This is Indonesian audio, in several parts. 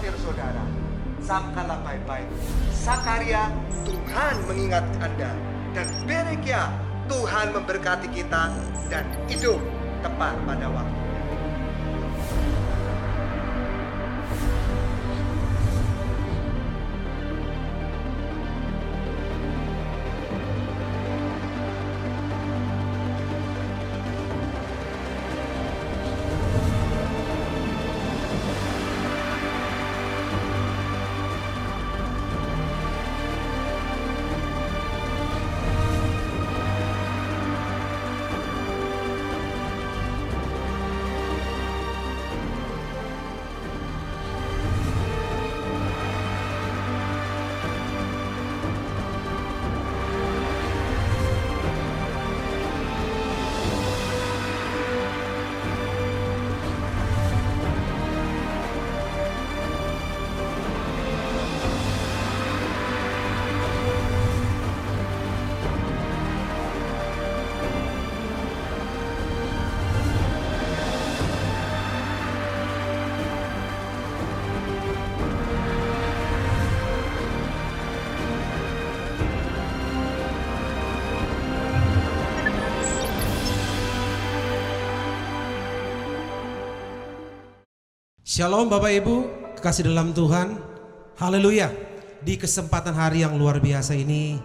khawatir saudara. Sangkalah baik-baik. Sakaria, Tuhan mengingat Anda. Dan Berekia, Tuhan memberkati kita dan hidup tepat pada waktu. Shalom Bapak Ibu, kekasih dalam Tuhan. Haleluya. Di kesempatan hari yang luar biasa ini,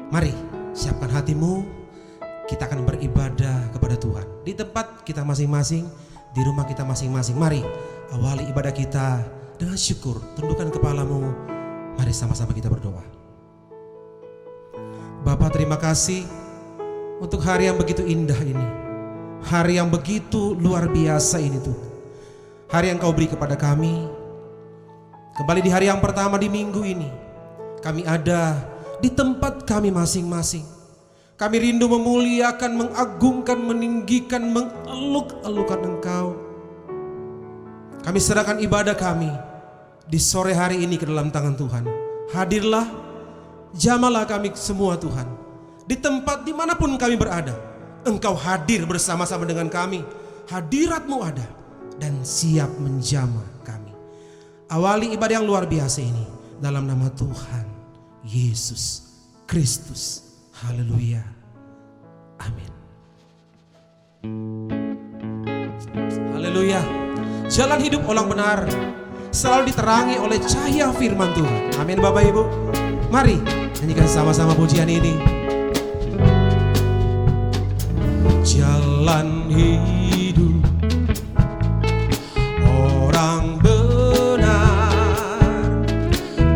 mari siapkan hatimu. Kita akan beribadah kepada Tuhan di tempat kita masing-masing, di rumah kita masing-masing. Mari awali ibadah kita dengan syukur. Tundukkan kepalamu. Mari sama-sama kita berdoa. Bapa, terima kasih untuk hari yang begitu indah ini. Hari yang begitu luar biasa ini Tuhan. Hari yang Kau beri kepada kami. Kembali di hari yang pertama di minggu ini, kami ada di tempat kami masing-masing. Kami rindu memuliakan, mengagungkan, meninggikan, mengeluk-elukan Engkau. Kami serahkan ibadah kami di sore hari ini ke dalam tangan Tuhan. Hadirlah, jamalah kami semua Tuhan. Di tempat dimanapun kami berada, Engkau hadir bersama-sama dengan kami. Hadirat-Mu ada dan siap menjamah kami. Awali ibadah yang luar biasa ini dalam nama Tuhan Yesus Kristus. Haleluya. Amin. Haleluya. Jalan hidup orang benar selalu diterangi oleh cahaya firman Tuhan. Amin Bapak Ibu. Mari nyanyikan sama-sama pujian ini. Jalan hidup orang benar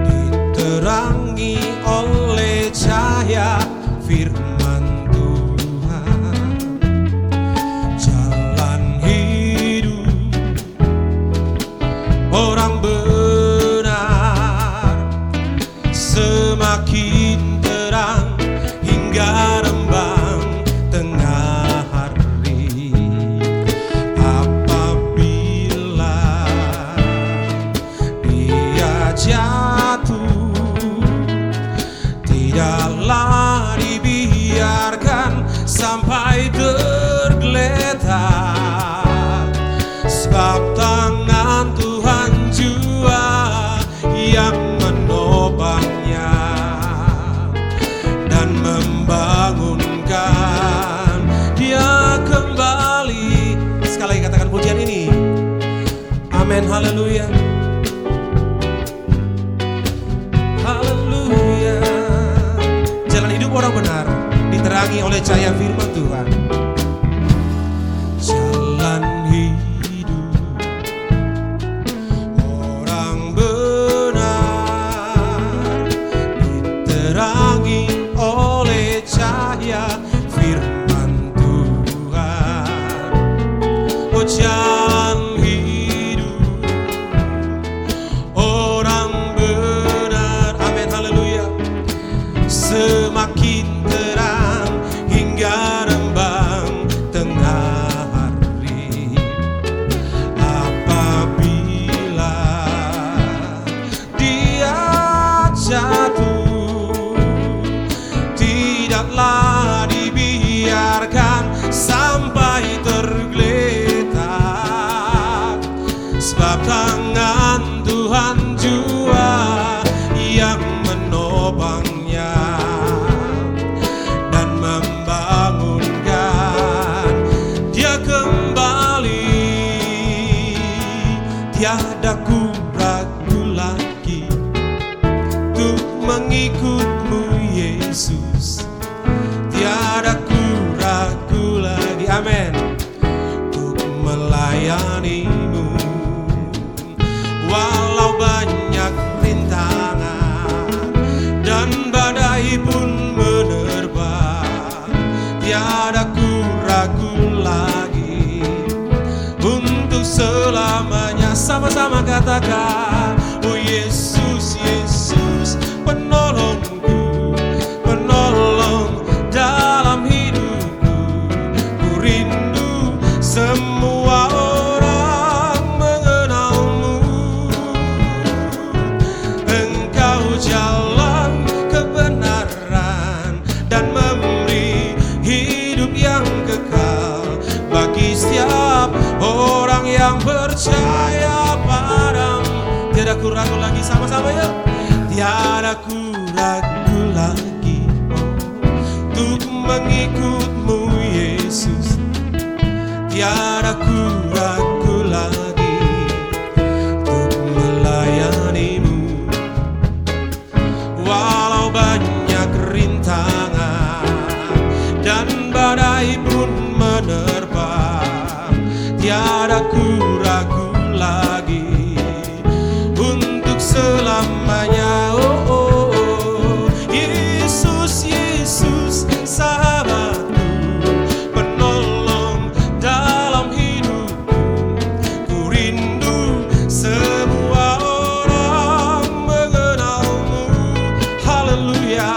diterangi oleh cahaya firman Tuhan. Jalan hidup orang benar semakin terang hingga rembang tengah hari. Apabila dia jatuh, tidaklah dibiarkan sampai tergeletak, sebab tangan Tuhan jua yang menopangnya dan membangunkan dia kembali. Sekali lagi katakan pujian ini. Amin, haleluya. Haleluya. Jalan hidup orang benar diterangi oleh cahaya firman Tuhan. Jalan hidup orang benar diterangi oleh cahaya firman Tuhan. Oh, jalan hidup orang benar, amin, haleluya, semakin terang hingga rembang tengah hari. Apabila dia jatuh, tidaklah dibiarkan sampai tergeletak, sebab tangan Tuhan tiada ku ragu lagi, amin, untuk melayanimu. Walau banyak rintangan dan badai pun menerpa, tiada ku ragu lagi untuk selamanya. Sama-sama katakan, oh Yesus, Yesus penolongku, penolong dalam hidupku. Ku rindu semua orang mengenalmu. Engkau jalan kebenaran dan memberi hidup yang kekal bagi setiap orang yang percaya padamu. Tiada ku ragu lagi, sama-sama yuk. Tiada ku ragu lagi untuk mengikutmu Yesus. Tiada ku ragu lagi untuk melayanimu. Walau banyak rintangan dan badai pun menerpa, tiada ku ragu lagi untuk selamanya. Oh, oh, oh. Yesus, Yesus sahabatku, penolong dalam hidupku. Ku rindu semua orang mengenalmu. Haleluya.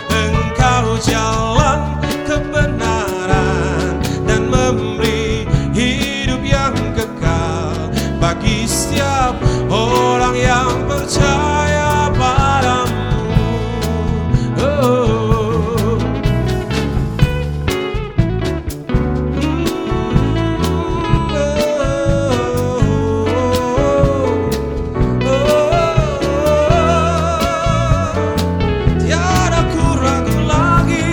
Engkau jalan kebenaran dan memberi hidup yang kekal bagi setiap orang yang percaya padamu. Oh. Tiada ku ragu lagi.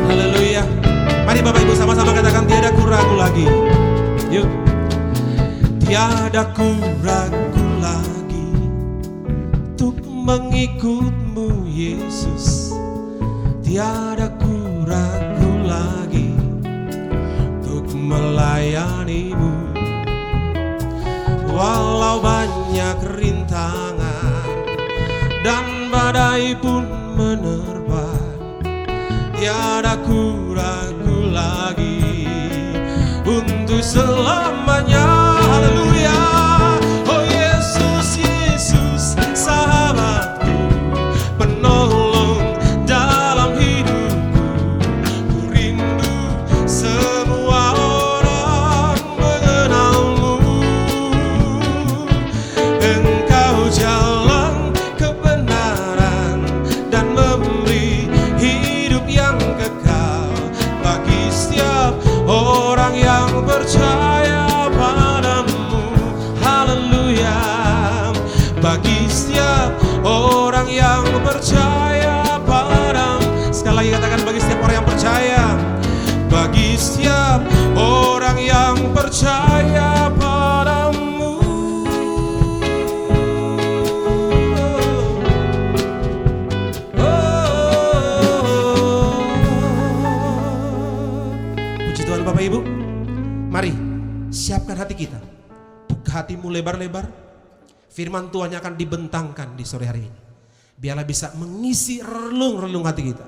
Haleluya. Mari Bapak Ibu sama-sama katakan, tiada ku ragu lagi. Yuk. Tiada ku ragu lagi untuk mengikutmu Yesus. Tiada ku ragu lagi untuk melayanimu. Walau banyak rintangan dan badai pun menerpa, tiada ku ragu lagi untuk selamanya. Haleluya. Oh Yesus, Yesus sahabatku, penolong dalam hidupku. Ku rindu semua orang mengenalmu. Engkau jalan kebenaran dan memberi hidup yang kekal bagi setiap orang yang percaya padamu. Haleluya. Bagi setiap orang yang percaya padamu. Sekali lagi katakan, bagi setiap orang yang percaya. Bagi setiap orang yang percaya padamu. Puji Tuhan Bapak Ibu. Mari siapkan hati kita. Buka hatimu lebar-lebar. Firman Tuhan yang akan dibentangkan di sore hari ini. Biarlah bisa mengisi relung-relung hati kita.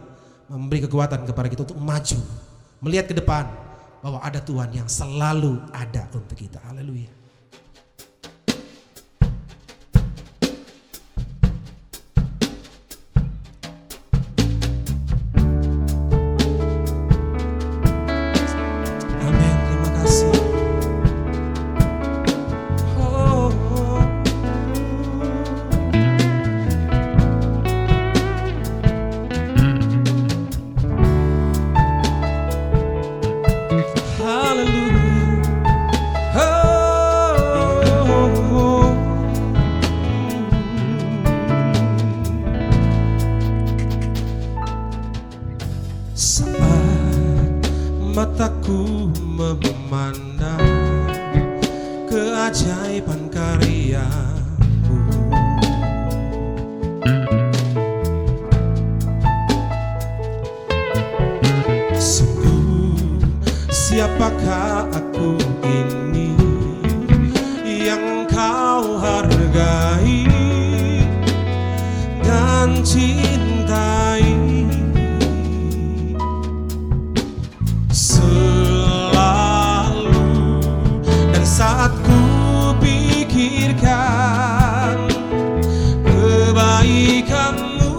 Memberi kekuatan kepada kita untuk maju. Melihat ke depan bahwa ada Tuhan yang selalu ada untuk kita. Haleluya. Amin, terima kasih. Oh, oh. Haleluya. Oh. keajaiban karya-Mu. Sungguh siapakah aku ini yang Kau hargai dan cintai. Selalu dan saat ku pikirkan kebaikan-Mu,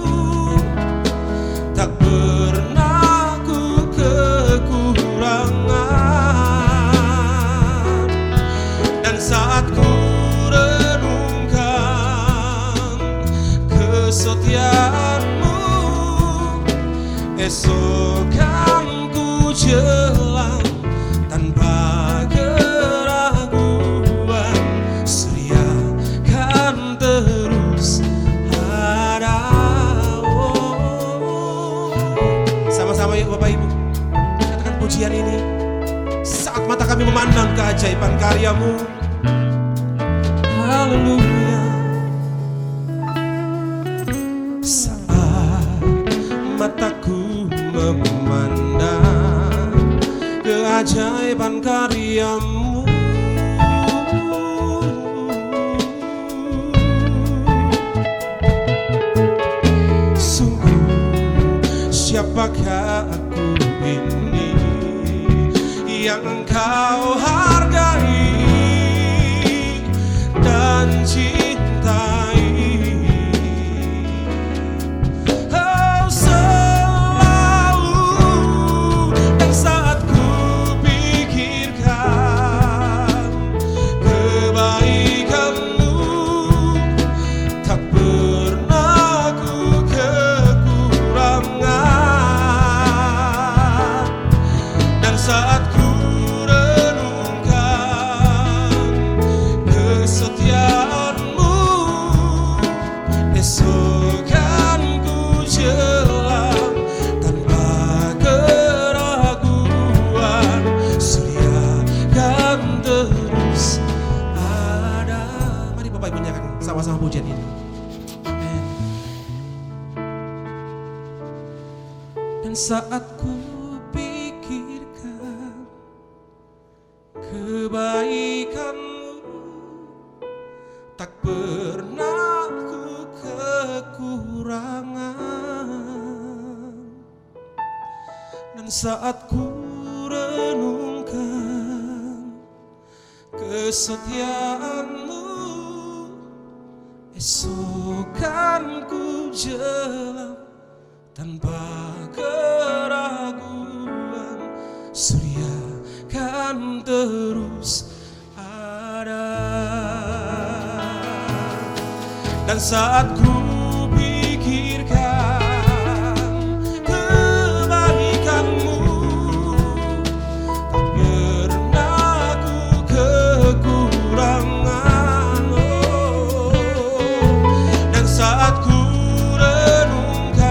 tak pernah ku kekurangan. Dan saat ku renungkan kesetiaan-Mu, esok kan ku jelang tanpa keraguan, setia kan terus ada. Sama-sama yuk Bapak Ibu, katakan pujian ini saat mata kami memandang keajaiban karya-Mu. Haleluya. Saat mataku memandang keajaiban karya-Mu, sungguh siapakah aku ini yang Engkau hargai dan cintai. Oh, selalu dan saat ku pikirkan kebaikan-Mu, tak pernah ku kekurangan. Dan saat ku renungkan kesetiaan-Mu, esok kan ku jelang tanpa keraguan, setia kan terus ada. Mari Bapak Ibu nyanyikan sama-sama pujian ini. Amen. Dan saat ku pikirkan kebaikan-Mu, tak pernah ku kekurangan. Dan saat ku renungkan kesetiaan-Mu, esok kan ku jelang tanpa keraguan, setia kan terus ada. Dan saat ku pikirkan kebaikan-Mu, tak pernah ku kekurangan. Oh, dan saat ku renungkan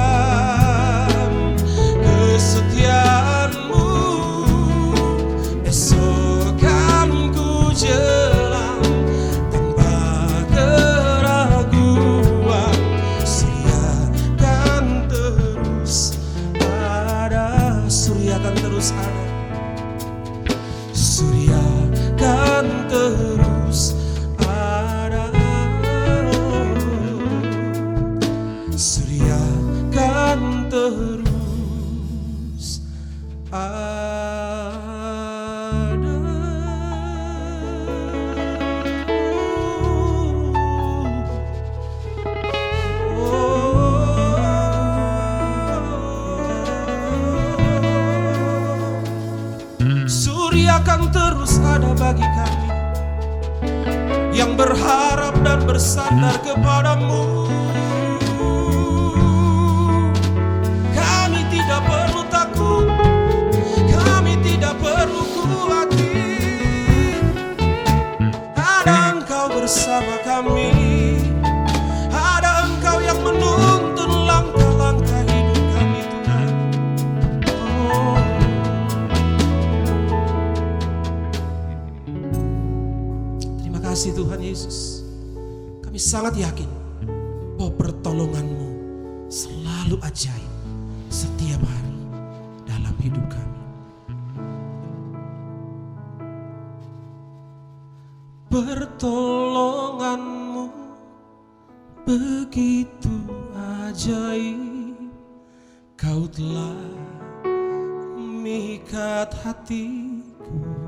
kesetiaan-Mu, esok kan ku jelang tanpa keraguan, setia kan terus ada. Surya kan terus ada, surya kan terus ada, surya kan terus ada. Surya kan terus ada bagi kami yang berharap dan bersandar kepadamu. Kami tidak perlu takut, kami tidak perlu khawatir. Ada Engkau bersama kami, ada Engkau yang menuntun langkah-langkah hidup kami, Tuhan. Oh. kasih Tuhan Yesus. Kami sangat yakin bahwa pertolongan-Mu selalu ajaib setiap hari dalam hidup kami. Pertolongan-Mu begitu ajaib, Kau telah memikat hatiku.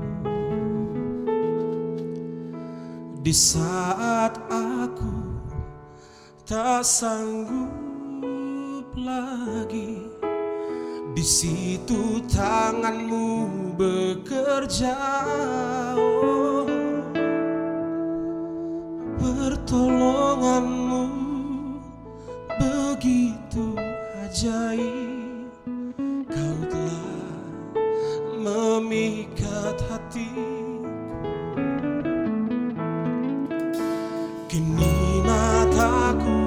Di saat aku tak sanggup lagi, di situ tangan-Mu bekerja. Oh, pertolongan-Mu begitu ajaib, Kau telah memikat hatiku. Kini mataku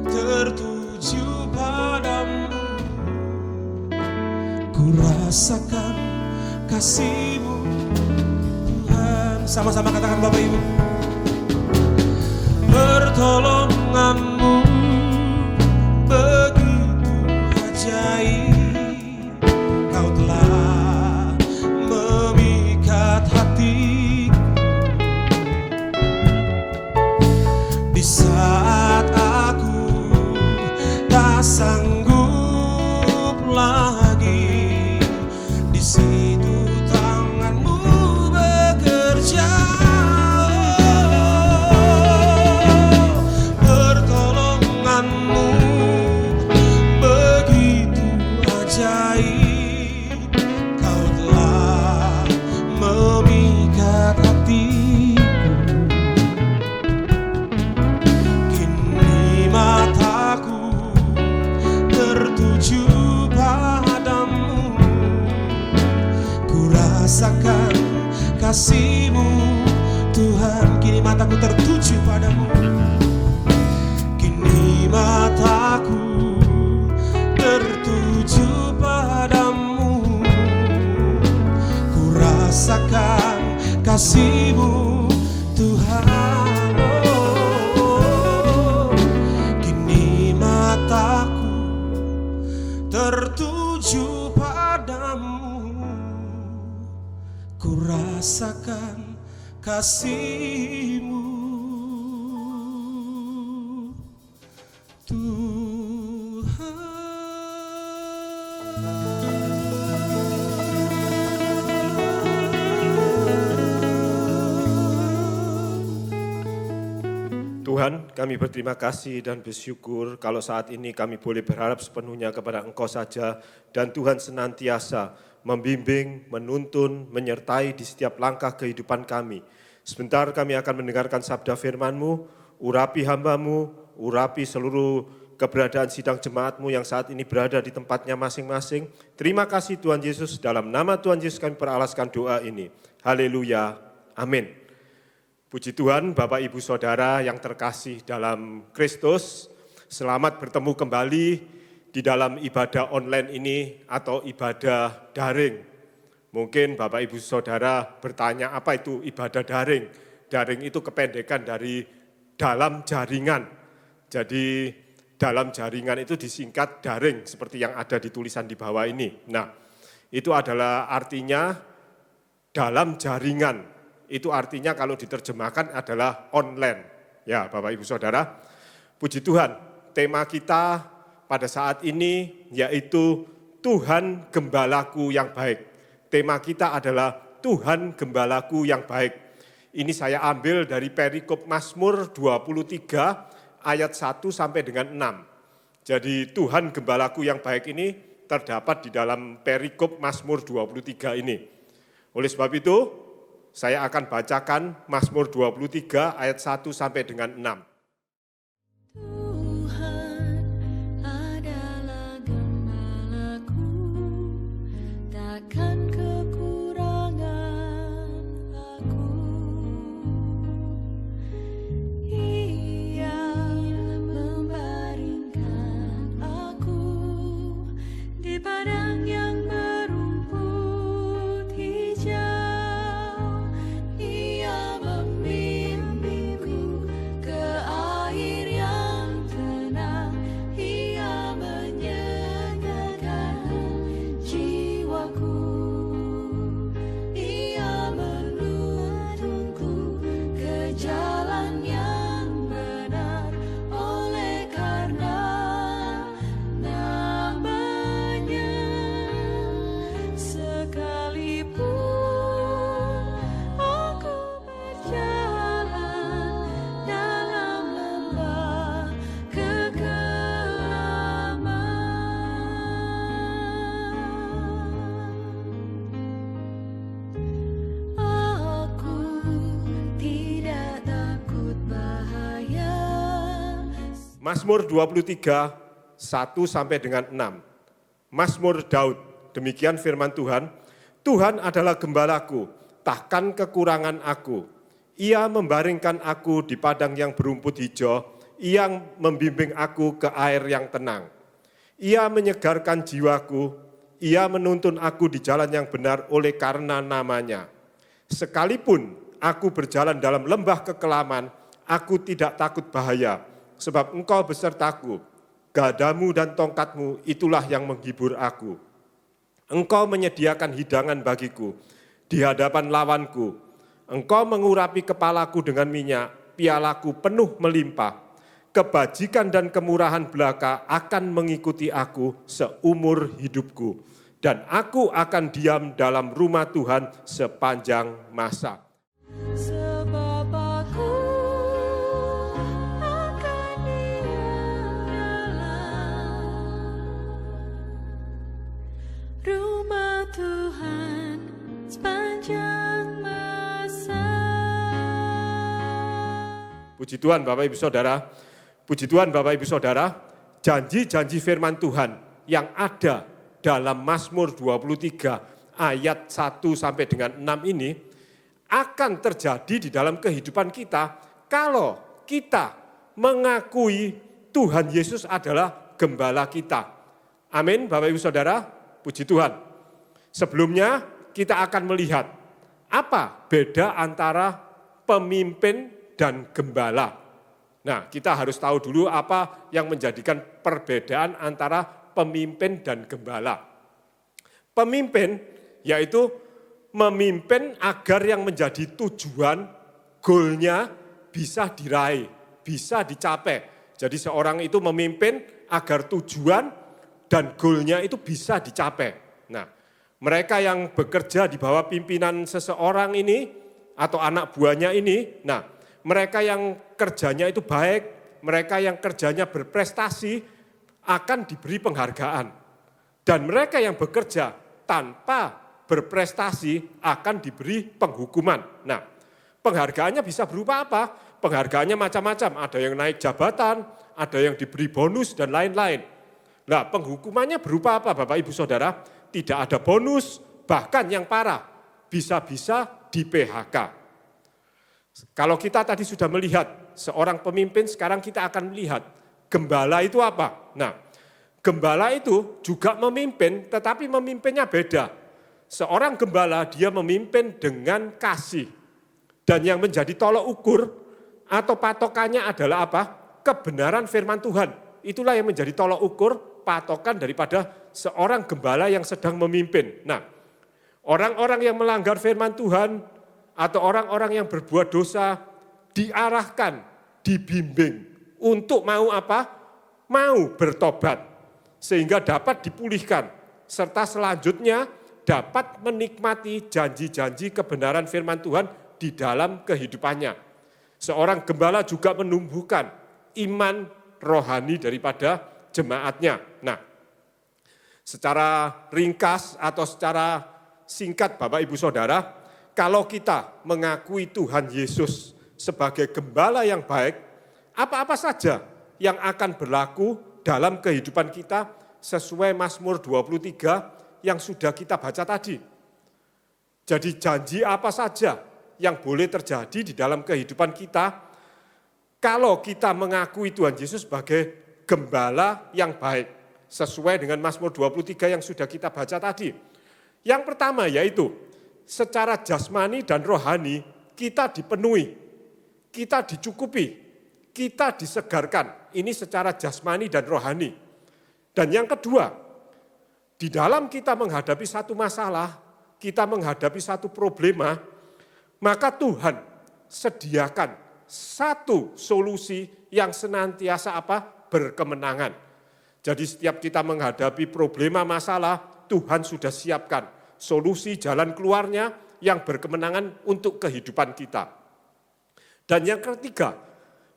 tertuju padamu, ku rasakan kasih-Mu Tuhan. Sama-sama katakan Bapak Ibu. Pertolongan-Mu begitu ajaib, Kau telah memikat hatiku. Di saat aku tak sanggup lagi, di situ tangan-Mu bekerja. Pertolongan-Mu begitu ajaib, Kau telah memikat hatiku. Mataku tertuju padamu, ku rasakan kasih-Mu Tuhan. Kini mataku tertuju padamu, kini mataku tertuju padamu, ku rasakan kasih-Mu Tuhan. Mataku tertuju padamu, ku rasakan kasih-Mu Tuhan. Tuhan, kami berterima kasih dan bersyukur kalau saat ini kami boleh berharap sepenuhnya kepada Engkau saja, dan Tuhan senantiasa membimbing, menuntun, menyertai di setiap langkah kehidupan kami. Sebentar kami akan mendengarkan sabda firman-Mu, urapi hamba-Mu, urapi seluruh keberadaan sidang jemaat-Mu yang saat ini berada di tempatnya masing-masing. Terima kasih Tuhan Yesus, dalam nama Tuhan Yesus kami peralaskan doa ini. Haleluya, amin. Puji Tuhan, Bapak Ibu Saudara yang terkasih dalam Kristus, selamat bertemu kembali di dalam ibadah online ini atau ibadah daring. Mungkin Bapak Ibu Saudara bertanya, apa itu ibadah daring? Daring itu kependekan dari dalam jaringan. Jadi dalam jaringan itu disingkat daring, seperti yang ada di tulisan di bawah ini. Nah, itu adalah artinya dalam jaringan. Itu artinya kalau diterjemahkan adalah online. Ya, Bapak Ibu Saudara, puji Tuhan, tema kita pada saat ini yaitu Tuhan Gembalaku yang baik. Tema kita adalah Tuhan Gembalaku yang baik. Ini saya ambil dari perikop Mazmur 23 ayat 1 sampai dengan 6. Jadi Tuhan Gembalaku yang baik ini terdapat di dalam perikop Mazmur 23 ini. Oleh sebab itu, saya akan bacakan Mazmur 23 ayat 1 sampai dengan 6. Tuhan adalah gembalaku, takkan kekurangan aku. Ia membaringkan aku di padang yang berumput hijau. Ia membimbing Mazmur 23, 1 sampai dengan 6. Mazmur Daud, demikian firman Tuhan, Tuhan adalah gembalaku, takkan kekurangan aku. Ia membaringkan aku di padang yang berumput hijau, Ia membimbing aku ke air yang tenang. Ia menyegarkan jiwaku, Ia menuntun aku di jalan yang benar oleh karena namanya. Sekalipun aku berjalan dalam lembah kekelaman, aku tidak takut bahaya, sebab Engkau besertaku. Gadamu dan tongkatmu itulah yang menghibur aku. Engkau menyediakan hidangan bagiku di hadapan lawanku. Engkau mengurapi kepalaku dengan minyak, pialaku penuh melimpah. Kebajikan dan kemurahan belaka akan mengikuti aku seumur hidupku. Dan aku akan diam dalam rumah Tuhan sepanjang masa. Sebab aku akan diam dalam rumah Tuhan sepanjang masa. Puji Tuhan Bapak Ibu Saudara, puji Tuhan Bapak Ibu Saudara, janji-janji firman Tuhan yang ada dalam Mazmur 23 ayat 1 sampai dengan 6 ini akan terjadi di dalam kehidupan kita kalau kita mengakui Tuhan Yesus adalah gembala kita. Amin Bapak Ibu Saudara, puji Tuhan. Sebelumnya kita akan melihat apa beda antara pemimpin dan gembala. Nah, kita harus tahu dulu apa yang menjadikan perbedaan antara pemimpin dan gembala. Pemimpin yaitu memimpin agar yang menjadi tujuan, goalnya bisa diraih, bisa dicapai. Jadi seorang itu memimpin agar tujuan dan goalnya itu bisa dicapai. Nah, mereka yang bekerja di bawah pimpinan seseorang ini atau anak buahnya ini, nah mereka yang kerjanya itu baik, mereka yang kerjanya berprestasi akan diberi penghargaan. Dan mereka yang bekerja tanpa berprestasi akan diberi penghukuman. Nah, penghargaannya bisa berupa apa? Penghargaannya macam-macam, ada yang naik jabatan, ada yang diberi bonus dan lain-lain. Nah, penghukumannya berupa apa Bapak Ibu Saudara? Tidak ada bonus, bahkan yang parah, bisa-bisa di PHK. Kalau kita tadi sudah melihat seorang pemimpin, sekarang kita akan melihat gembala itu apa? Nah, gembala itu juga memimpin, tetapi memimpinnya beda. Seorang gembala dia memimpin dengan kasih. Dan yang menjadi tolok ukur atau patokannya adalah apa? Kebenaran firman Tuhan. Itulah yang menjadi tolok ukur, patokan daripada seorang gembala yang sedang memimpin. Nah, orang-orang yang melanggar firman Tuhan atau orang-orang yang berbuat dosa diarahkan, dibimbing untuk mau apa? Mau bertobat sehingga dapat dipulihkan serta selanjutnya dapat menikmati janji-janji kebenaran firman Tuhan di dalam kehidupannya. Seorang gembala juga menumbuhkan iman rohani daripada jemaatnya. Nah, secara ringkas atau secara singkat Bapak Ibu Saudara, kalau kita mengakui Tuhan Yesus sebagai gembala yang baik, apa-apa saja yang akan berlaku dalam kehidupan kita sesuai Mazmur 23 yang sudah kita baca tadi. Jadi janji apa saja yang boleh terjadi di dalam kehidupan kita kalau kita mengakui Tuhan Yesus sebagai gembala yang baik sesuai dengan Mazmur 23 yang sudah kita baca tadi. Yang pertama yaitu secara jasmani dan rohani kita dipenuhi, kita dicukupi, kita disegarkan. Ini secara jasmani dan rohani. Dan yang kedua, di dalam kita menghadapi satu masalah, kita menghadapi satu problema, maka Tuhan sediakan satu solusi yang senantiasa apa? Berkemenangan. Jadi setiap kita menghadapi problema masalah, Tuhan sudah siapkan solusi jalan keluarnya yang berkemenangan untuk kehidupan kita. Dan yang ketiga,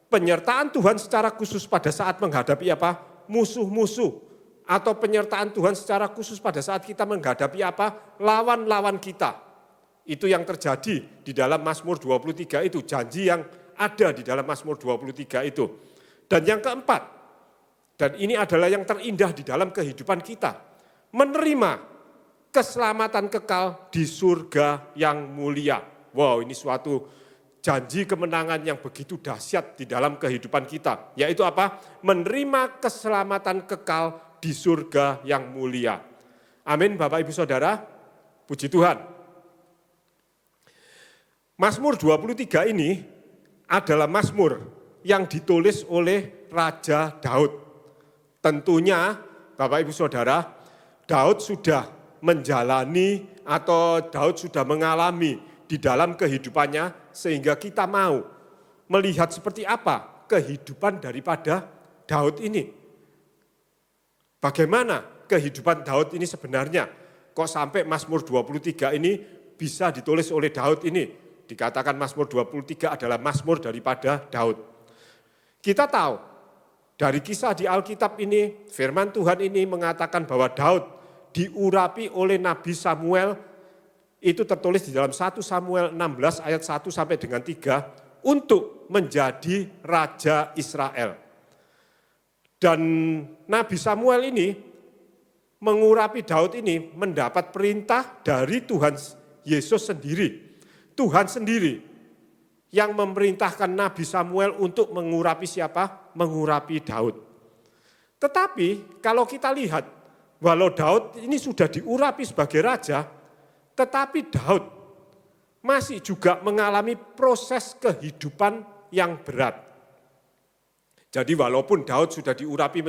penyertaan Tuhan secara khusus pada saat menghadapi apa? Musuh-musuh. Atau penyertaan Tuhan secara khusus pada saat kita menghadapi apa? Lawan-lawan kita. Itu yang terjadi di dalam Mazmur 23 itu, janji yang ada di dalam Mazmur 23 itu. Dan yang keempat, Dan ini adalah yang terindah di dalam kehidupan kita. Menerima keselamatan kekal di surga yang mulia. Wow, ini suatu janji kemenangan yang begitu dahsyat di dalam kehidupan kita. Yaitu apa? Menerima keselamatan kekal di surga yang mulia. Amin, Bapak Ibu Saudara. Puji Tuhan. Mazmur 23 ini adalah mazmur yang ditulis oleh Raja Daud. Tentunya Bapak Ibu Saudara, Daud sudah menjalani atau Daud sudah mengalami di dalam kehidupannya sehingga kita mau melihat seperti apa kehidupan daripada Daud ini. Bagaimana kehidupan Daud ini sebenarnya? Kok sampai Mazmur 23 ini bisa ditulis oleh Daud ini? Dikatakan Mazmur 23 adalah Mazmur daripada Daud. Kita tahu dari kisah di Alkitab ini, firman Tuhan ini mengatakan bahwa Daud diurapi oleh Nabi Samuel, itu tertulis di dalam 1 Samuel 16 ayat 1 sampai dengan 3, untuk menjadi Raja Israel. Dan Nabi Samuel ini mengurapi Daud ini mendapat perintah dari Tuhan Yesus sendiri. Tuhan sendiri yang memerintahkan Nabi Samuel untuk mengurapi siapa? Mengurapi Daud. Tetapi kalau kita lihat, walau Daud ini sudah diurapi sebagai raja, tetapi Daud masih juga mengalami proses kehidupan yang berat. Jadi walaupun Daud sudah diurapi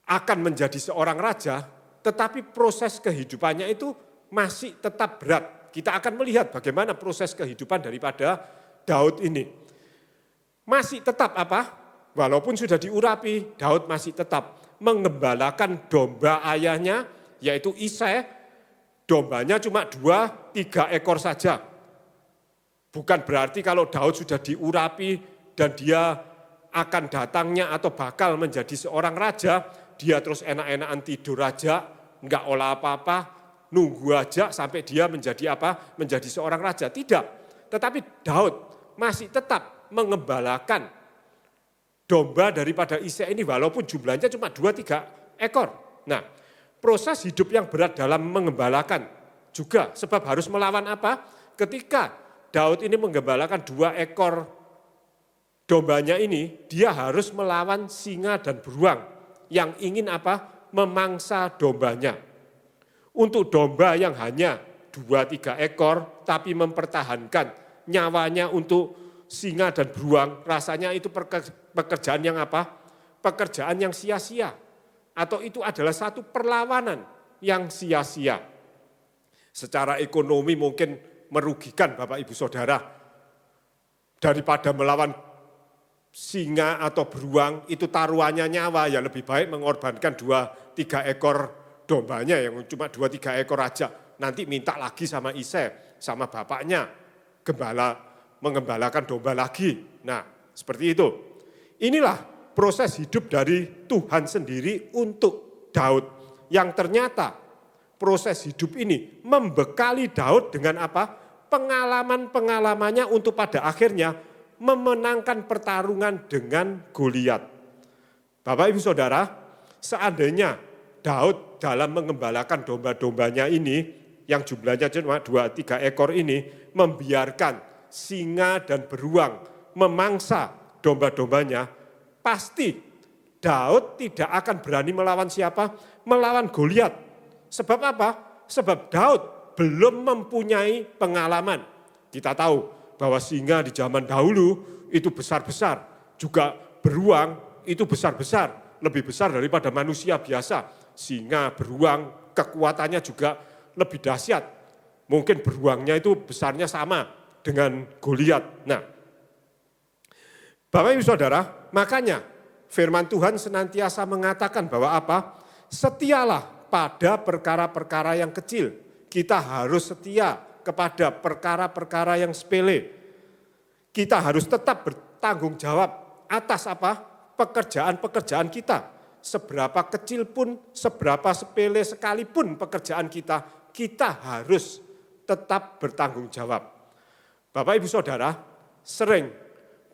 akan menjadi seorang raja, tetapi proses kehidupannya itu masih tetap berat. Kita akan melihat bagaimana proses kehidupan daripada Daud ini. Masih tetap apa? Walaupun sudah diurapi, Daud masih tetap mengembalakan domba ayahnya, yaitu Isai. Dombanya cuma 2-3 ekor saja. Bukan berarti kalau Daud sudah diurapi dan dia akan datangnya atau bakal menjadi seorang raja, dia terus enak-enakan tidur aja, enggak olah apa-apa, nunggu aja sampai dia menjadi apa? Menjadi seorang raja. Tidak. Tetapi Daud masih tetap mengembalakan domba daripada Isai ini walaupun jumlahnya cuma 2-3 ekor. Nah, proses hidup yang berat dalam mengembalakan juga sebab harus melawan apa? Ketika Daud ini menggembalakan 2 ekor dombanya ini, dia harus melawan singa dan beruang yang ingin apa? Memangsa dombanya. Untuk domba yang hanya 2-3 ekor tapi mempertahankan nyawanya untuk singa dan beruang, rasanya itu pekerjaan yang apa? Pekerjaan yang sia-sia. Atau itu adalah satu perlawanan yang sia-sia. Secara ekonomi mungkin merugikan Bapak Ibu Saudara. Daripada melawan singa atau beruang, itu taruhannya nyawa, ya lebih baik mengorbankan 2-3 ekor dombanya yang cuma 2-3 ekor aja. Nanti minta lagi sama Isai, sama bapaknya, mengembalakan domba lagi. Nah, seperti itu. Inilah proses hidup dari Tuhan sendiri untuk Daud. Yang ternyata proses hidup ini membekali Daud dengan apa? Pengalaman-pengalamannya untuk pada akhirnya memenangkan pertarungan dengan Goliat. Bapak Ibu Saudara, seandainya Daud dalam mengembalakan domba-dombanya ini, yang jumlahnya cuma 2-3 ekor ini, membiarkan singa dan beruang memangsa domba-dombanya, pasti Daud tidak akan berani melawan siapa? Melawan Goliat. Sebab apa? Sebab Daud belum mempunyai pengalaman. Kita tahu bahwa singa di zaman dahulu itu besar-besar, juga beruang itu besar-besar, lebih besar daripada manusia biasa. Singa, beruang, kekuatannya juga lebih dahsyat. Mungkin beruangnya itu besarnya sama dengan Goliat. Nah, Bapak Ibu Saudara, makanya firman Tuhan senantiasa mengatakan bahwa apa? Setialah pada perkara-perkara yang kecil. Kita harus setia kepada perkara-perkara yang sepele. Kita harus tetap bertanggung jawab atas apa? Pekerjaan-pekerjaan kita. Seberapa kecil pun, seberapa sepele sekalipun pekerjaan kita harus tetap bertanggung jawab. Bapak Ibu Saudara, sering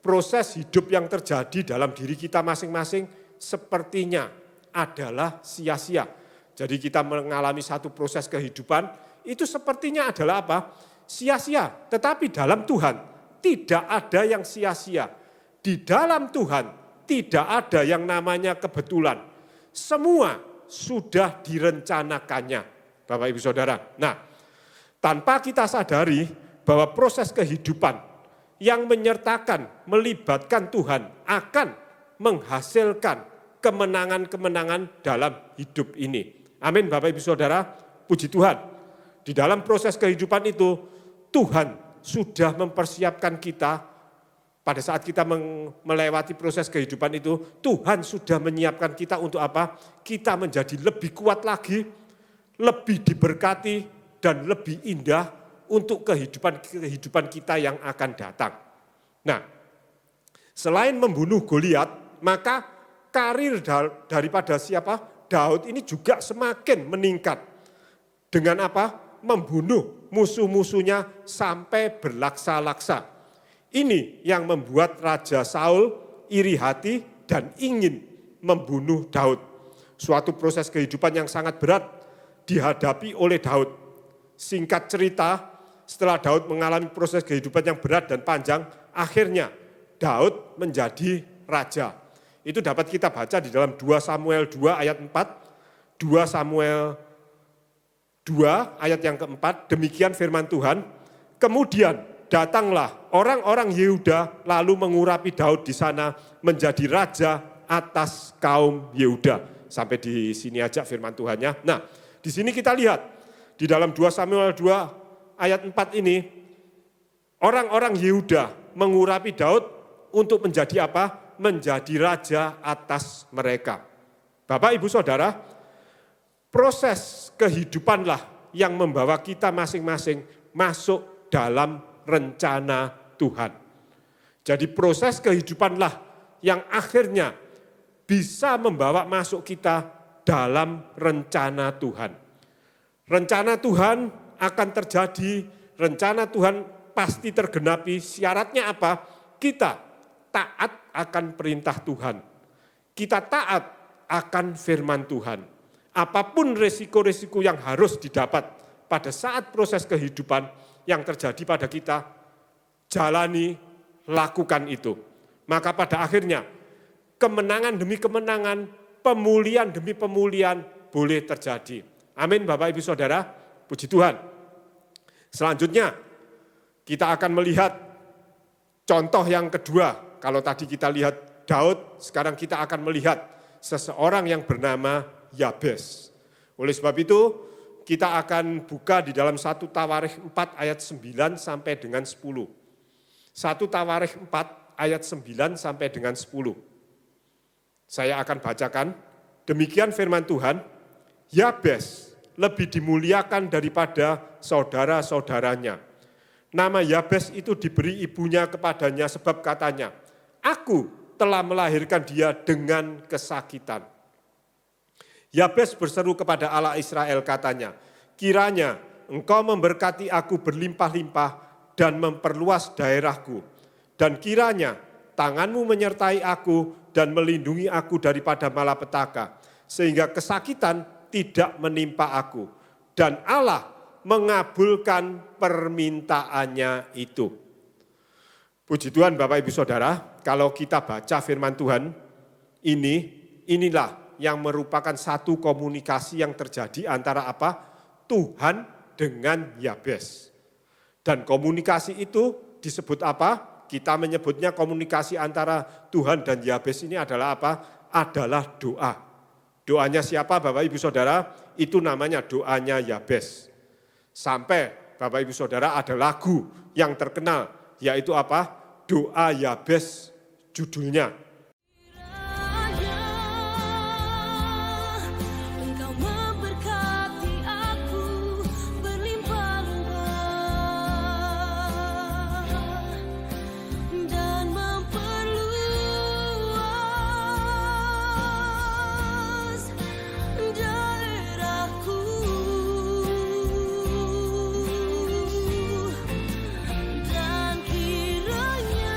proses hidup yang terjadi dalam diri kita masing-masing sepertinya adalah sia-sia. Jadi kita mengalami satu proses kehidupan, itu sepertinya adalah apa? Sia-sia. Tetapi dalam Tuhan tidak ada yang sia-sia. Di dalam Tuhan tidak ada yang namanya kebetulan. Semua sudah direncanakannya, Bapak Ibu Saudara. Nah, tanpa kita sadari bahwa proses kehidupan yang menyertakan, melibatkan Tuhan akan menghasilkan kemenangan-kemenangan dalam hidup ini. Amin Bapak Ibu Saudara, puji Tuhan. Di dalam proses kehidupan itu, Tuhan sudah mempersiapkan kita pada saat kita melewati proses kehidupan itu, Tuhan sudah menyiapkan kita untuk apa? Kita menjadi lebih kuat lagi, lebih diberkati, dan lebih indah untuk kehidupan kita yang akan datang. Nah, selain membunuh Goliat, maka karir daripada siapa? Daud ini juga semakin meningkat. Dengan apa? Membunuh musuh-musuhnya sampai berlaksa-laksa. Ini yang membuat Raja Saul iri hati dan ingin membunuh Daud. Suatu proses kehidupan yang sangat berat dihadapi oleh Daud. Singkat cerita, setelah Daud mengalami proses kehidupan yang berat dan panjang, akhirnya Daud menjadi raja. Itu dapat kita baca di dalam 2 Samuel 2 ayat 4, 2 Samuel 2 ayat yang keempat, demikian firman Tuhan. Kemudian datanglah orang-orang Yehuda lalu mengurapi Daud di sana menjadi raja atas kaum Yehuda. Sampai di sini aja firman Tuhannya. Nah, di sini kita lihat di dalam 2 Samuel 2 ayat 4 ini, orang-orang Yehuda mengurapi Daud untuk menjadi apa? Menjadi raja atas mereka. Bapak, Ibu, Saudara, proses kehidupanlah yang membawa kita masing-masing masuk dalam rencana Tuhan. Jadi proses kehidupanlah yang akhirnya bisa membawa masuk kita dalam rencana Tuhan. Rencana Tuhan akan terjadi, rencana Tuhan pasti tergenapi. Syaratnya apa? Kita taat akan perintah Tuhan. Kita taat akan firman Tuhan. Apapun resiko-resiko yang harus didapat pada saat proses kehidupan yang terjadi pada kita, jalani, lakukan itu. Maka pada akhirnya kemenangan demi kemenangan, pemulihan demi pemulihan boleh terjadi. Amin Bapak Ibu Saudara, puji Tuhan. Selanjutnya kita akan melihat contoh yang kedua. Kalau tadi kita lihat Daud, sekarang kita akan melihat seseorang yang bernama Yabes. Oleh sebab itu kita akan buka di dalam 1 Tawarikh 4 ayat 9 sampai dengan 10. 1 Tawarikh 4 ayat 9 sampai dengan 10. Saya akan bacakan, demikian firman Tuhan, Yabes lebih dimuliakan daripada saudara-saudaranya. Nama Yabes itu diberi ibunya kepadanya sebab katanya, aku telah melahirkan dia dengan kesakitan. Yabes berseru kepada Allah Israel katanya, kiranya engkau memberkati aku berlimpah-limpah dan memperluas daerahku. Dan kiranya tanganmu menyertai aku dan melindungi aku daripada malapetaka, sehingga kesakitan tidak menimpa aku. Dan Allah mengabulkan permintaannya itu. Puji Tuhan Bapak Ibu Saudara, kalau kita baca firman Tuhan, inilah yang merupakan satu komunikasi yang terjadi antara apa? Tuhan dengan Yabes. Dan komunikasi itu disebut apa? Kita menyebutnya komunikasi antara Tuhan dan Yabes ini adalah apa? Adalah doa. Doanya siapa Bapak Ibu Saudara? Itu namanya doanya Yabes. Sampai Bapak Ibu Saudara ada lagu yang terkenal, yaitu apa? Doa Yabes judulnya. Engkau memberkati aku berlimpah-limpah dan memperluas daerahku, dan kiranya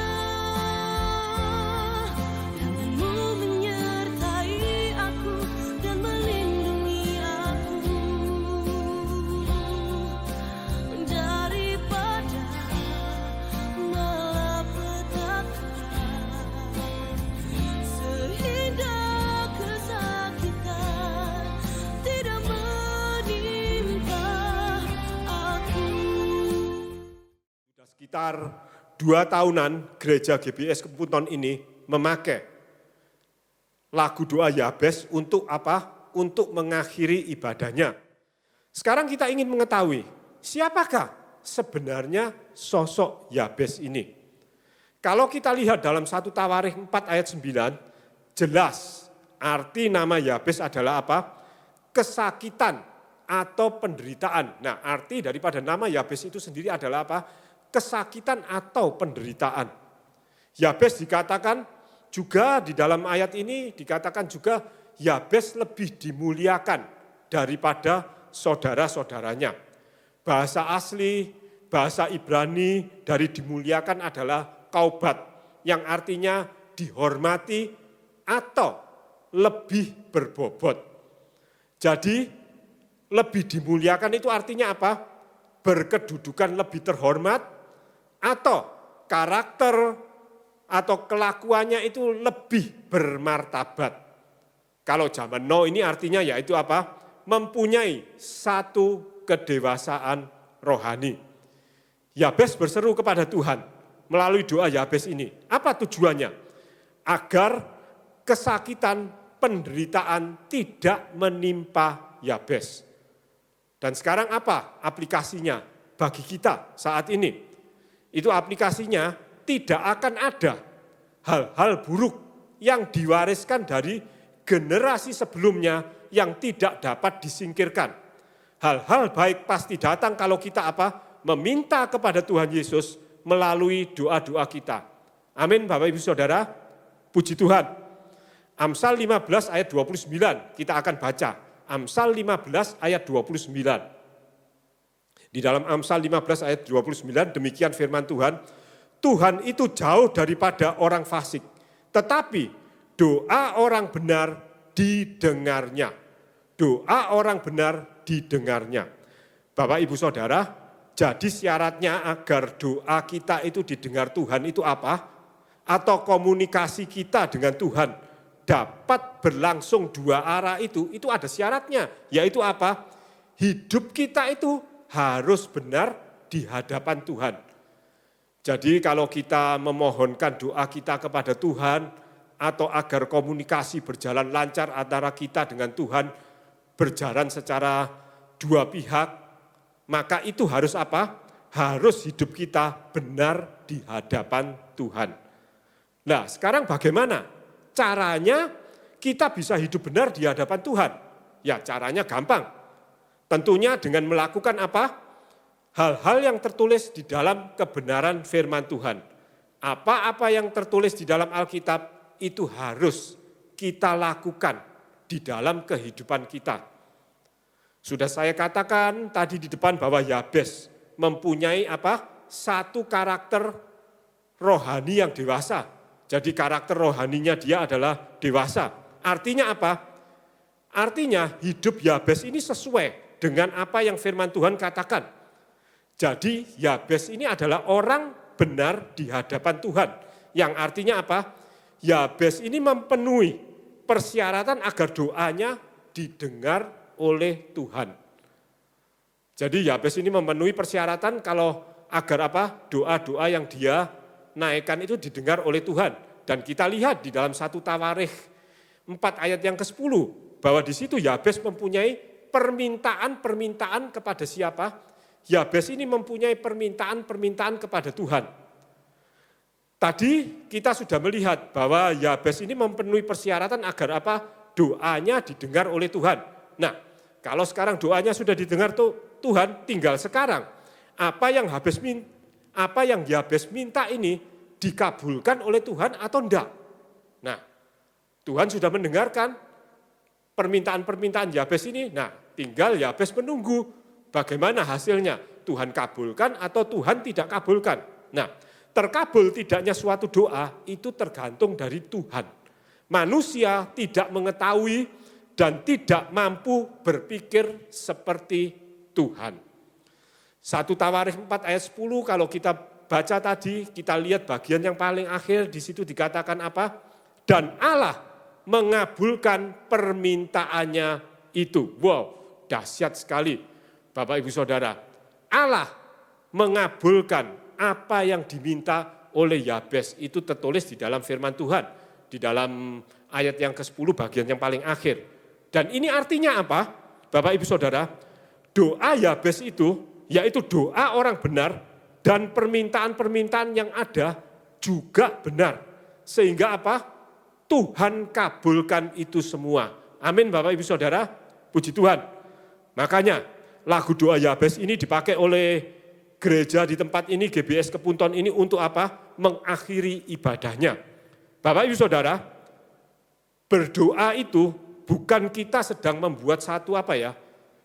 sekitar 2 tahunan gereja GBS Kepunton ini memakai lagu doa Yabes untuk apa? Untuk mengakhiri ibadahnya. Sekarang kita ingin mengetahui siapakah sebenarnya sosok Yabes ini. Kalau kita lihat dalam 1 Tawarikh 4 ayat 9, jelas arti nama Yabes adalah apa? Kesakitan atau penderitaan. Nah, arti daripada nama Yabes itu sendiri adalah apa? Kesakitan atau penderitaan. Yabes dikatakan juga di dalam ayat ini dikatakan juga Yabes lebih dimuliakan daripada saudara-saudaranya. Bahasa asli, bahasa Ibrani dari dimuliakan adalah kaubat, yang artinya dihormati atau lebih berbobot. Jadi lebih dimuliakan itu artinya apa? Berkedudukan lebih terhormat atau karakter atau kelakuannya itu lebih bermartabat. Kalau zaman now ini artinya yaitu apa? Mempunyai satu kedewasaan rohani. Yabes berseru kepada Tuhan melalui doa Yabes ini. Apa tujuannya? Agar kesakitan, penderitaan tidak menimpa Yabes. Dan sekarang apa aplikasinya bagi kita saat ini? Itu aplikasinya tidak akan ada hal-hal buruk yang diwariskan dari generasi sebelumnya yang tidak dapat disingkirkan. Hal-hal baik pasti datang kalau kita apa? Meminta kepada Tuhan Yesus melalui doa-doa kita. Amin Bapak Ibu Saudara, puji Tuhan. Amsal 15 ayat 29 kita akan baca. Amsal 15 ayat 29. Di dalam Amsal 15 ayat 29 demikian firman Tuhan. Tuhan itu jauh daripada orang fasik, tetapi doa orang benar didengarnya. Doa orang benar didengarnya. Bapak Ibu Saudara, jadi syaratnya agar doa kita itu didengar Tuhan itu apa? Atau komunikasi kita dengan Tuhan dapat berlangsung dua arah itu ada syaratnya. Yaitu apa? Hidup kita itu harus benar di hadapan Tuhan. Jadi kalau kita memohonkan doa kita kepada Tuhan atau agar komunikasi berjalan lancar antara kita dengan Tuhan berjalan secara dua pihak, maka itu harus apa? Harus hidup kita benar di hadapan Tuhan. Nah, sekarang bagaimana caranya kita bisa hidup benar di hadapan Tuhan? Ya, caranya gampang. Tentunya dengan melakukan apa? Hal-hal yang tertulis di dalam kebenaran firman Tuhan. Apa-apa yang tertulis di dalam Alkitab itu harus kita lakukan di dalam kehidupan kita. Sudah saya katakan tadi di depan bahwa Yabes mempunyai apa? Satu karakter rohani yang dewasa. Jadi karakter rohaninya dia adalah dewasa. Artinya apa? Artinya hidup Yabes ini sesuai dengan apa yang firman Tuhan katakan. Jadi Yabes ini adalah orang benar di hadapan Tuhan. Yang artinya apa? Yabes ini memenuhi persyaratan agar doanya didengar oleh Tuhan. Jadi Yabes ini memenuhi persyaratan kalau agar apa? Doa-doa yang dia naikkan itu didengar oleh Tuhan. Dan kita lihat di dalam 1 Tawarikh 4 ayat yang ke-10 bahwa di situ Yabes mempunyai permintaan-permintaan kepada siapa? Yabes ini mempunyai permintaan-permintaan kepada Tuhan. Tadi kita sudah melihat bahwa Yabes ini memenuhi persyaratan agar apa? Doanya didengar oleh Tuhan. Nah, kalau sekarang doanya sudah didengar Tuhan, tinggal sekarang apa yang Yabes minta ini dikabulkan oleh Tuhan atau enggak. Nah, Tuhan sudah mendengarkan permintaan-permintaan Yabes ini. Nah, tinggal Yabes menunggu bagaimana hasilnya, Tuhan kabulkan atau Tuhan tidak kabulkan. Nah, terkabul tidaknya suatu doa itu tergantung dari Tuhan. Manusia tidak mengetahui dan tidak mampu berpikir seperti Tuhan. 1 Tawarikh 4 ayat 10 kalau kita baca tadi, kita lihat bagian yang paling akhir di situ dikatakan apa? Dan Allah mengabulkan permintaannya itu. Wow, dahsyat sekali. Bapak Ibu Saudara, Allah mengabulkan apa yang diminta oleh Yabes itu tertulis di dalam firman Tuhan. Di dalam ayat yang ke-10 bagian yang paling akhir. Dan ini artinya apa? Bapak Ibu Saudara, doa Yabes itu yaitu doa orang benar dan permintaan-permintaan yang ada juga benar. Sehingga apa? Tuhan kabulkan itu semua. Amin Bapak Ibu Saudara, puji Tuhan. Makanya lagu doa Yabes ini dipakai oleh gereja di tempat ini, GBS Kepunton ini untuk apa? Mengakhiri ibadahnya. Bapak Ibu Saudara, berdoa itu bukan kita sedang membuat satu apa ya?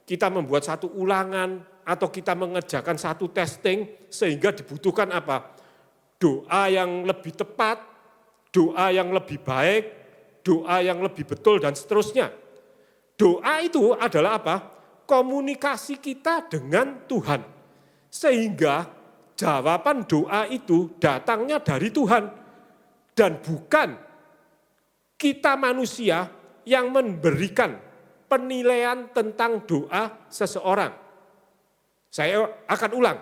Kita membuat satu ulangan atau kita mengerjakan satu testing sehingga dibutuhkan apa? Doa yang lebih tepat, doa yang lebih baik, doa yang lebih betul dan seterusnya. Doa itu adalah apa? Komunikasi kita dengan Tuhan. Sehingga jawaban doa itu datangnya dari Tuhan. Dan bukan kita manusia yang memberikan penilaian tentang doa seseorang. Saya akan ulang,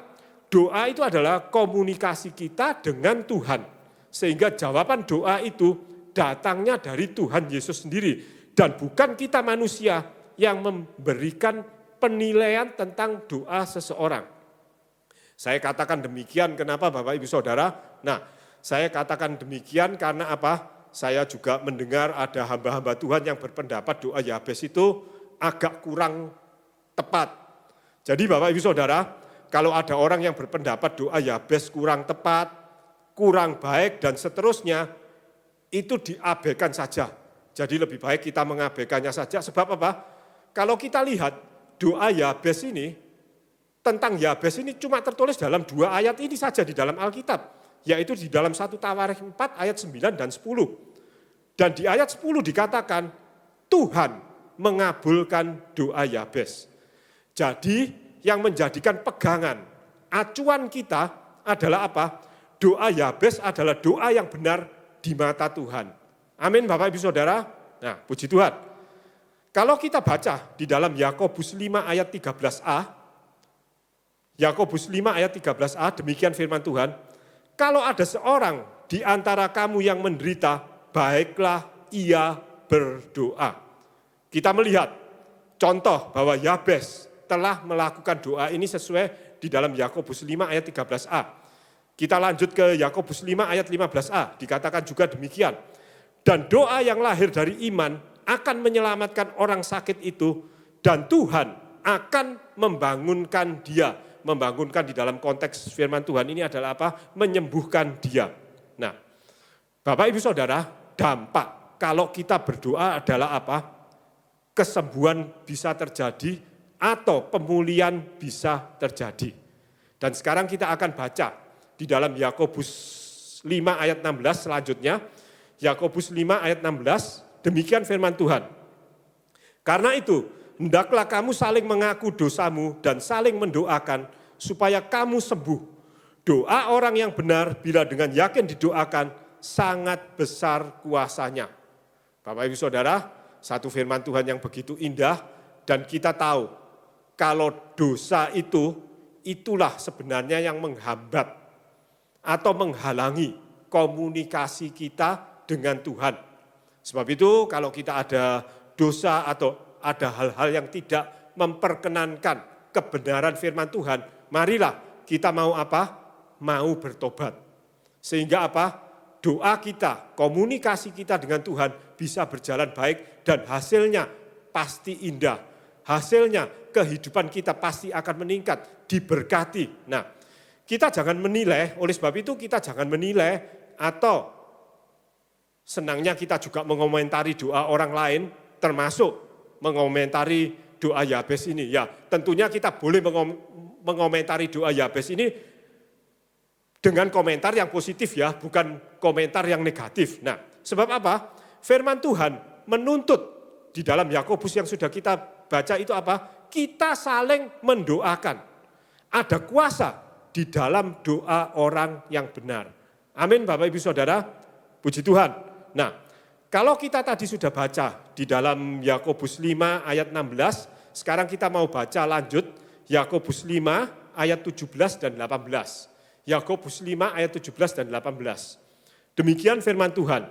doa itu adalah komunikasi kita dengan Tuhan. Sehingga jawaban doa itu datangnya dari Tuhan Yesus sendiri. Dan bukan kita manusia yang memberikan penilaian tentang doa seseorang. Saya katakan demikian, kenapa Bapak Ibu Saudara? Nah, saya katakan demikian karena apa? Saya juga mendengar ada hamba-hamba Tuhan yang berpendapat doa Yabes itu agak kurang tepat. Jadi Bapak Ibu Saudara, kalau ada orang yang berpendapat doa Yabes kurang tepat, kurang baik dan seterusnya, itu diabaikan saja. Jadi lebih baik kita mengabaikannya saja. Sebab apa? Kalau kita lihat doa Yabes ini, tentang Yabes ini cuma tertulis dalam 2 ayat ini saja di dalam Alkitab. Yaitu di dalam 1 Tawarikh 4 ayat 9 dan 10. Dan di ayat 10 dikatakan, Tuhan mengabulkan doa Yabes. Jadi yang menjadikan pegangan, acuan kita adalah apa? Doa Yabes adalah doa yang benar di mata Tuhan. Amin Bapak Ibu Saudara. Nah, puji Tuhan. Kalau kita baca di dalam Yakobus 5 ayat 13a, Yakobus 5 ayat 13a, demikian firman Tuhan, kalau ada seorang di antara kamu yang menderita, baiklah ia berdoa. Kita melihat contoh bahwa Yabes telah melakukan doa ini sesuai di dalam Yakobus 5 ayat 13a. Kita lanjut ke Yakobus 5 ayat 15a, dikatakan juga demikian. Dan doa yang lahir dari iman akan menyelamatkan orang sakit itu, dan Tuhan akan membangunkan dia. Membangunkan di dalam konteks firman Tuhan ini adalah apa? Menyembuhkan dia. Nah, Bapak Ibu Saudara, dampak kalau kita berdoa adalah apa? Kesembuhan bisa terjadi atau pemulihan bisa terjadi. Dan sekarang kita akan baca di dalam Yakobus 5 ayat 16 selanjutnya. Yakobus 5 ayat 16, demikian firman Tuhan. Karena itu, hendaklah kamu saling mengaku dosamu dan saling mendoakan supaya kamu sembuh. Doa orang yang benar bila dengan yakin didoakan sangat besar kuasanya. Bapak Ibu Saudara, satu firman Tuhan yang begitu indah dan kita tahu kalau dosa itu itulah sebenarnya yang menghambat atau menghalangi komunikasi kita dengan Tuhan. Sebab itu kalau kita ada dosa atau ada hal-hal yang tidak memperkenankan kebenaran firman Tuhan, marilah kita mau apa? Mau bertobat. Sehingga apa? Doa kita, komunikasi kita dengan Tuhan bisa berjalan baik dan hasilnya pasti indah. Hasilnya kehidupan kita pasti akan meningkat, diberkati. Nah, kita jangan menilai, oleh sebab itu kita jangan menilai atau senangnya kita juga mengomentari doa orang lain, termasuk mengomentari doa Yabes ini. Ya, tentunya kita boleh mengomentari doa Yabes ini dengan komentar yang positif ya, bukan komentar yang negatif. Nah, sebab apa? Firman Tuhan menuntut di dalam Yakobus yang sudah kita baca itu apa? Kita saling mendoakan. Ada kuasa di dalam doa orang yang benar. Amin Bapak Ibu Saudara, puji Tuhan. Nah, kalau kita tadi sudah baca di dalam Yakobus 5 ayat 16, sekarang kita mau baca lanjut Yakobus 5 ayat 17 dan 18. Yakobus 5 ayat 17 dan 18. Demikian firman Tuhan.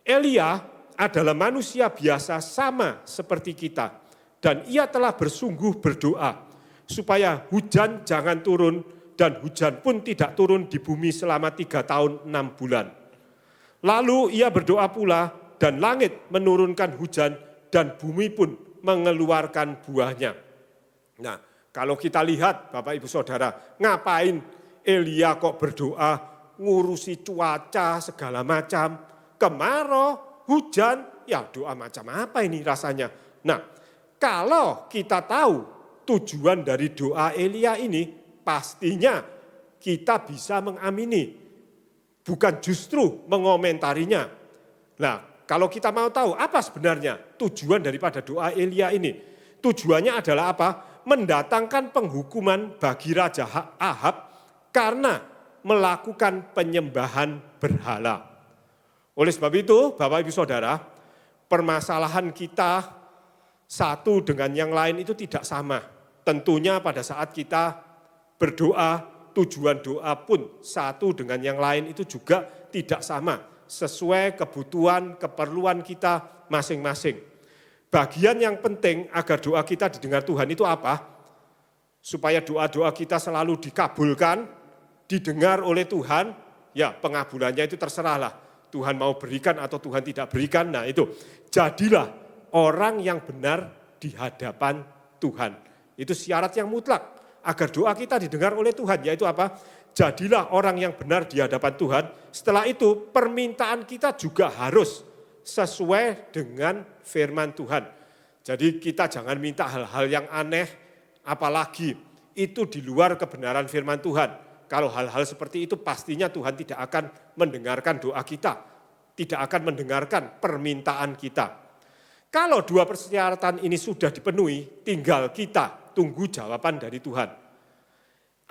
Elia adalah manusia biasa sama seperti kita. Dan ia telah bersungguh berdoa supaya hujan jangan turun dan hujan pun tidak turun di bumi selama 3 tahun 6 bulan. Lalu ia berdoa pula dan langit menurunkan hujan dan bumi pun mengeluarkan buahnya. Nah, kalau kita lihat Bapak Ibu Saudara, ngapain Elia kok berdoa ngurusi cuaca segala macam, kemarau, hujan, ya doa macam apa ini rasanya. Nah, kalau kita tahu tujuan dari doa Elia ini, pastinya kita bisa mengamini, bukan justru mengomentarinya. Nah, kalau kita mau tahu apa sebenarnya tujuan daripada doa Elia ini, tujuannya adalah apa? Mendatangkan penghukuman bagi Raja Ahab karena melakukan penyembahan berhala. Oleh sebab itu, Bapak Ibu Saudara, permasalahan kita satu dengan yang lain itu tidak sama. Tentunya pada saat kita berdoa, tujuan doa pun satu dengan yang lain itu juga tidak sama. Sesuai kebutuhan, keperluan kita masing-masing. Bagian yang penting agar doa kita didengar Tuhan itu apa? Supaya doa-doa kita selalu dikabulkan, didengar oleh Tuhan, ya pengabulannya itu terserahlah. Tuhan mau berikan atau Tuhan tidak berikan, nah itu. Jadilah orang yang benar di hadapan Tuhan. Itu syarat yang mutlak agar doa kita didengar oleh Tuhan, yaitu apa? Jadilah orang yang benar di hadapan Tuhan. Setelah itu permintaan kita juga harus sesuai dengan firman Tuhan. Jadi kita jangan minta hal-hal yang aneh, apalagi itu di luar kebenaran firman Tuhan. Kalau hal-hal seperti itu pastinya Tuhan tidak akan mendengarkan doa kita, tidak akan mendengarkan permintaan kita. Kalau dua persyaratan ini sudah dipenuhi, tinggal kita tunggu jawaban dari Tuhan.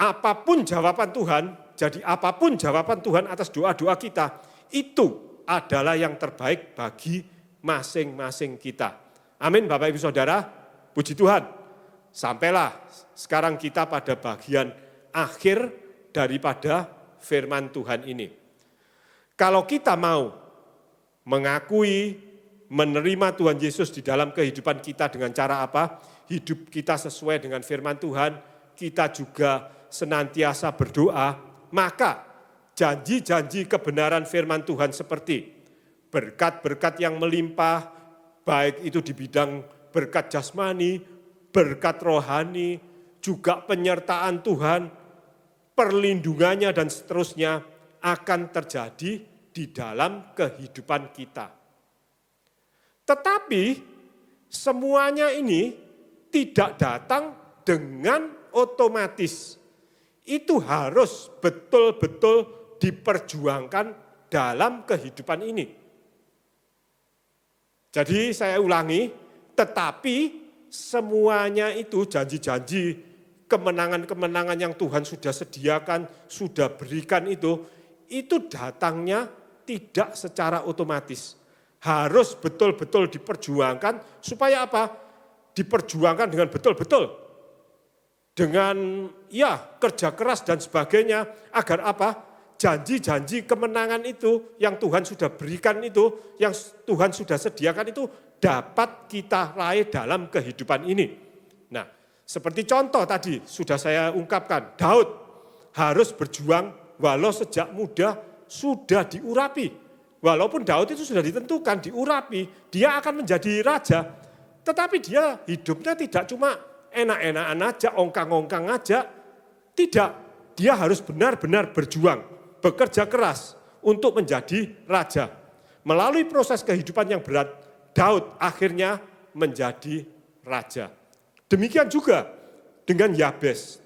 Apapun jawaban Tuhan, jadi apapun jawaban Tuhan atas doa-doa kita, itu adalah yang terbaik bagi masing-masing kita. Amin Bapak Ibu Saudara, puji Tuhan. Sampailah sekarang kita pada bagian akhir daripada firman Tuhan ini. Kalau kita mau mengakui, menerima Tuhan Yesus di dalam kehidupan kita dengan cara apa? Hidup kita sesuai dengan firman Tuhan, kita juga senantiasa berdoa, maka janji-janji kebenaran firman Tuhan seperti berkat-berkat yang melimpah, baik itu di bidang berkat jasmani, berkat rohani, juga penyertaan Tuhan, perlindungannya dan seterusnya akan terjadi di dalam kehidupan kita. Tetapi semuanya ini tidak datang dengan otomatis. Itu harus betul-betul diperjuangkan dalam kehidupan ini. Jadi saya ulangi, tetapi semuanya itu janji-janji, kemenangan-kemenangan yang Tuhan sudah sediakan, sudah berikan itu datangnya tidak secara otomatis. Harus betul-betul diperjuangkan supaya apa? Diperjuangkan dengan betul-betul. Dengan kerja keras dan sebagainya agar apa? Janji-janji kemenangan itu yang Tuhan sudah berikan itu, yang Tuhan sudah sediakan itu dapat kita raih dalam kehidupan ini. Nah, seperti contoh tadi sudah saya ungkapkan, Daud harus berjuang walau sejak muda sudah diurapi. Walaupun Daud itu sudah ditentukan, diurapi, dia akan menjadi raja. Tetapi dia hidupnya tidak cuma enak-enakan aja, ongkang-ongkang aja. Tidak, dia harus benar-benar berjuang, bekerja keras untuk menjadi raja. Melalui proses kehidupan yang berat, Daud akhirnya menjadi raja. Demikian juga dengan Yabes.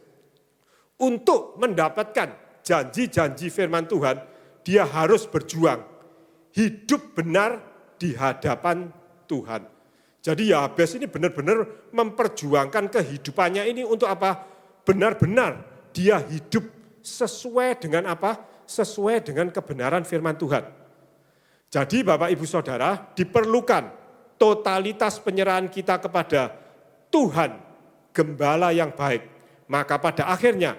Untuk mendapatkan janji-janji firman Tuhan, dia harus berjuang, hidup benar di hadapan Tuhan. Jadi Yabes ini benar-benar memperjuangkan kehidupannya ini untuk apa? Benar-benar dia hidup sesuai dengan apa? Sesuai dengan kebenaran firman Tuhan. Jadi Bapak Ibu Saudara, diperlukan totalitas penyerahan kita kepada Tuhan, Gembala yang baik. Maka pada akhirnya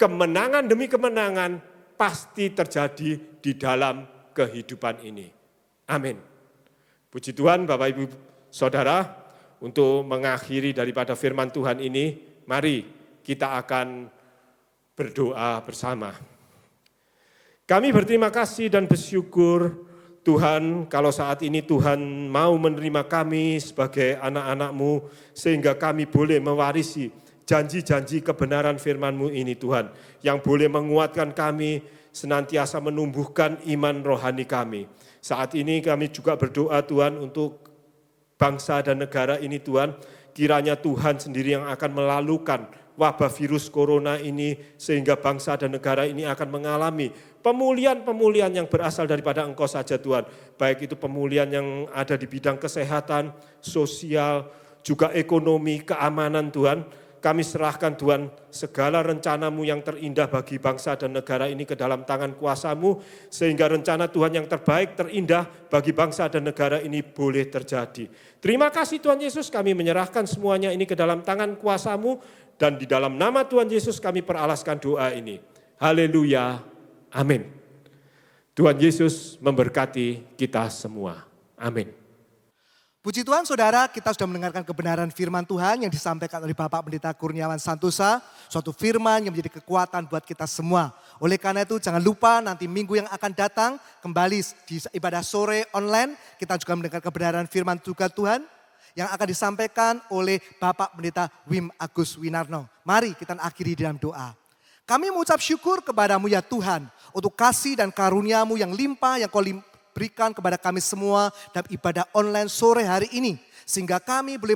kemenangan demi kemenangan pasti terjadi di dalam kehidupan ini. Amin. Puji Tuhan Bapak Ibu Saudara, untuk mengakhiri daripada firman Tuhan ini, mari kita akan berdoa bersama. Kami berterima kasih dan bersyukur Tuhan, kalau saat ini Tuhan mau menerima kami sebagai anak-anak-Mu, sehingga kami boleh mewarisi janji-janji kebenaran firman-Mu ini Tuhan, yang boleh menguatkan kami, senantiasa menumbuhkan iman rohani kami. Saat ini kami juga berdoa Tuhan untuk bangsa dan negara ini Tuhan, kiranya Tuhan sendiri yang akan melalukan wabah virus corona ini, sehingga bangsa dan negara ini akan mengalami pemulihan-pemulihan yang berasal daripada Engkau saja Tuhan. Baik itu pemulihan yang ada di bidang kesehatan, sosial, juga ekonomi, keamanan Tuhan. Kami serahkan Tuhan segala rencana-Mu yang terindah bagi bangsa dan negara ini ke dalam tangan kuasa-Mu, sehingga rencana Tuhan yang terbaik, terindah bagi bangsa dan negara ini boleh terjadi. Terima kasih Tuhan Yesus, kami menyerahkan semuanya ini ke dalam tangan kuasa-Mu, dan di dalam nama Tuhan Yesus kami peralaskan doa ini. Haleluya, amin. Tuhan Yesus memberkati kita semua. Amin. Puji Tuhan saudara, kita sudah mendengarkan kebenaran firman Tuhan yang disampaikan oleh Bapak Pendeta Kurniawan Santosa. Suatu firman yang menjadi kekuatan buat kita semua. Oleh karena itu jangan lupa nanti minggu yang akan datang kembali di ibadah sore online. Kita juga mendengar kebenaran firman juga Tuhan yang akan disampaikan oleh Bapak Pendeta Wim Agus Winarno. Mari kita akhiri dalam doa. Kami mengucap syukur kepadamu ya Tuhan untuk kasih dan karunia-Mu yang limpah yang Kau berikan kepada kami semua dalam ibadah online sore hari ini. Sehingga kami boleh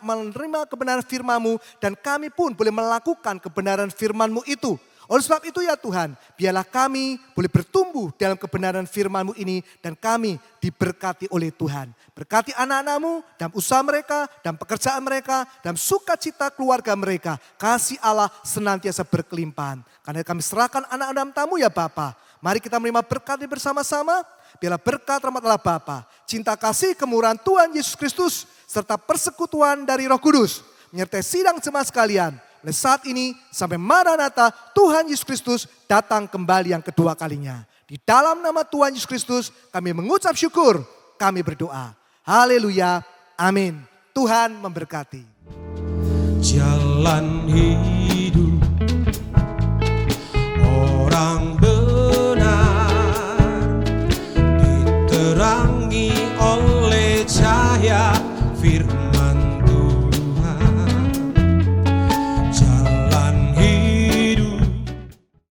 menerima kebenaran firman-Mu dan kami pun boleh melakukan kebenaran firman-Mu itu. Oleh sebab itu ya Tuhan, biarlah kami boleh bertumbuh dalam kebenaran firman-Mu ini dan kami diberkati oleh Tuhan. Berkati anak-anak-Mu dalam usaha mereka, dalam pekerjaan mereka, dalam sukacita keluarga mereka. Kasih Allah senantiasa berkelimpahan. Karena kami serahkan anak-anak tamu ya Bapa. Mari kita menerima berkat ini bersama-sama. Biarlah berkat rahmat Allah Bapa, cinta kasih kemurahan Tuhan Yesus Kristus, serta persekutuan dari Roh Kudus menyertai sidang jemaat sekalian. Mulai saat ini sampai Maranatha Tuhan Yesus Kristus datang kembali yang kedua kalinya. Di dalam nama Tuhan Yesus Kristus kami mengucap syukur, kami berdoa. Haleluya, amin. Tuhan memberkati. Jalan hidup orang benar diterang